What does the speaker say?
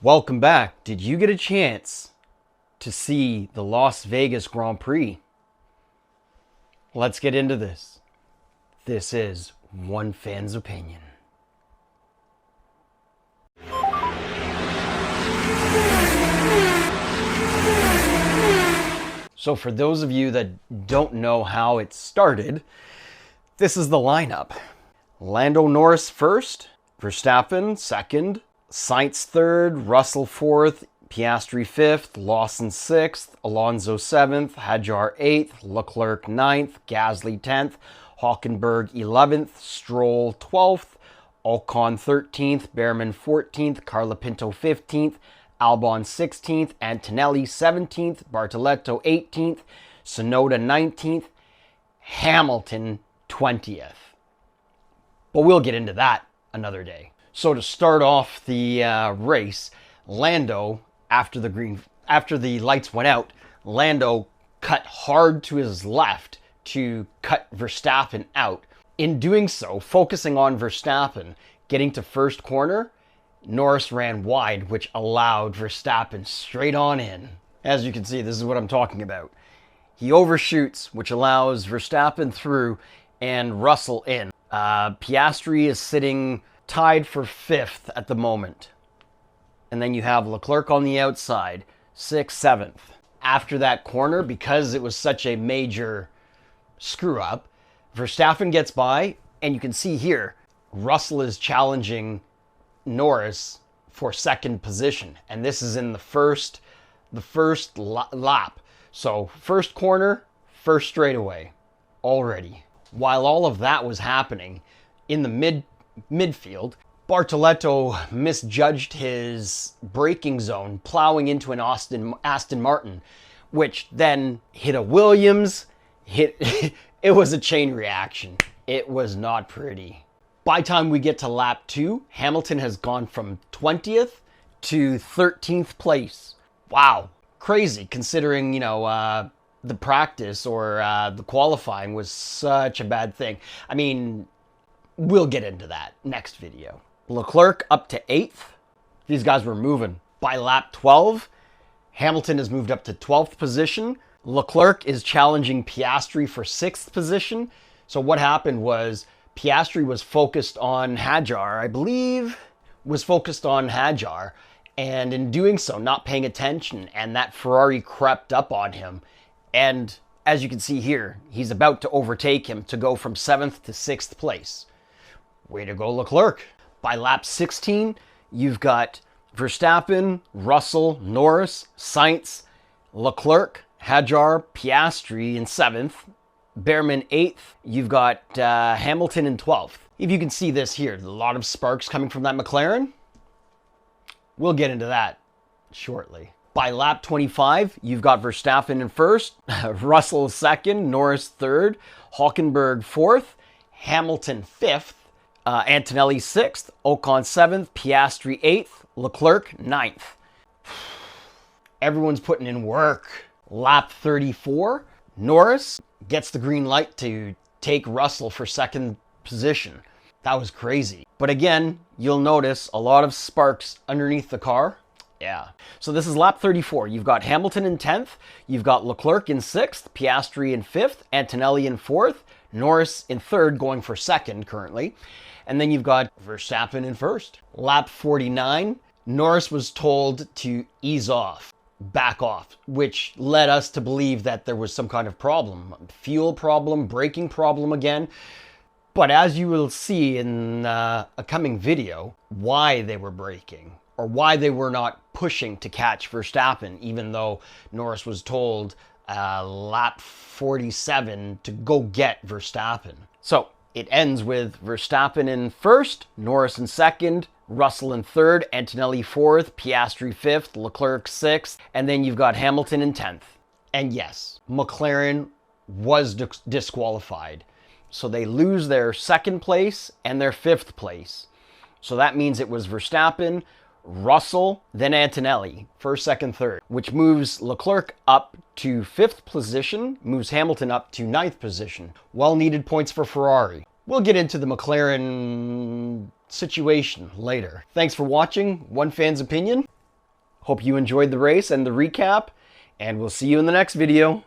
Welcome back. Did you get a chance to see the Las Vegas Grand Prix? Let's get into this. This is One Fan's Opinion. So for those of you that don't know how it started, this is the lineup. Lando Norris first, Verstappen second, Sainz third, Russell fourth, Piastri fifth, Lawson sixth, Alonso seventh, Hadjar eighth, Leclerc ninth, Gasly 10th, Hülkenberg 11th, Stroll 12th, Ocon 13th, Behrman 14th, Carlo Pinto 15th, Albon 16th, Antonelli 17th, Bartoletto 18th, Tsunoda 19th, Hamilton 20th. But we'll get into that another day. So to start off the race, Lando, after the lights went out, Lando cut hard to his left to cut Verstappen out. In doing so, focusing on Verstappen, getting to first corner, Norris ran wide, which allowed Verstappen straight on in. As you can see, this is what I'm talking about. He overshoots, which allows Verstappen through and Russell in. Piastri is sitting tied for fifth at the moment. And then you have Leclerc on the outside, 6th, 7th. After that corner, because it was such a major screw up, Verstappen gets by, and you can see here, Russell is challenging Norris for second position. And this is in the first lap. So first corner, first straightaway already. While all of that was happening, in the midfield, Bartoletto misjudged his braking zone, plowing into an Aston Martin, which then hit a Williams. It was a chain reaction. It was not pretty. By the time we get to lap 2, Hamilton has gone from 20th to 13th place. Wow, crazy considering, the practice or the qualifying was such a bad thing. I mean, we'll get into that next video. Leclerc up to 8th. These guys were moving. By lap 12, Hamilton has moved up to 12th position. Leclerc is challenging Piastri for 6th position. So what happened was Piastri was focused on Hadjar, I believe, and in doing so, not paying attention, and that Ferrari crept up on him. And as you can see here, he's about to overtake him to go from 7th to 6th place. Way to go, Leclerc. By lap 16, you've got Verstappen, Russell, Norris, Sainz, Leclerc, Hadjar, Piastri in 7th, Behrman 8th. You've got Hamilton in 12th. If you can see this here, a lot of sparks coming from that McLaren. We'll get into that shortly. By lap 25, you've got Verstappen in first, Russell second, Norris third, Hülkenberg fourth, Hamilton fifth, Antonelli 6th, Ocon 7th, Piastri 8th, Leclerc 9th. Everyone's putting in work. Lap 34, Norris gets the green light to take Russell for second position. That was crazy. But again, you'll notice a lot of sparks underneath the car. Yeah. So this is lap 34. You've got Hamilton in 10th. You've got Leclerc in 6th, Piastri in 5th, Antonelli in 4th, Norris in 3rd, going for 2nd currently. And then you've got Verstappen in 1st. Lap 49, Norris was told to ease off, back off, which led us to believe that there was some kind of problem. Fuel problem, braking problem again. But as you will see in a coming video, why they were braking, or why they were not pushing to catch Verstappen, even though Norris was told lap 47 to go get Verstappen. So it ends with Verstappen in 1st, Norris in 2nd, Russell in 3rd, Antonelli 4th, Piastri 5th, Leclerc 6th, and then you've got Hamilton in 10th. And yes, McLaren was disqualified. So they lose their 2nd place and their 5th place. So that means it was Verstappen, Russell, then Antonelli, 1st, 2nd, 3rd, which moves Leclerc up to 5th position, moves Hamilton up to 9th position. Well-needed points for Ferrari. We'll get into the McLaren situation later. Thanks for watching One Fan's Opinion. Hope you enjoyed the race and the recap, and we'll see you in the next video.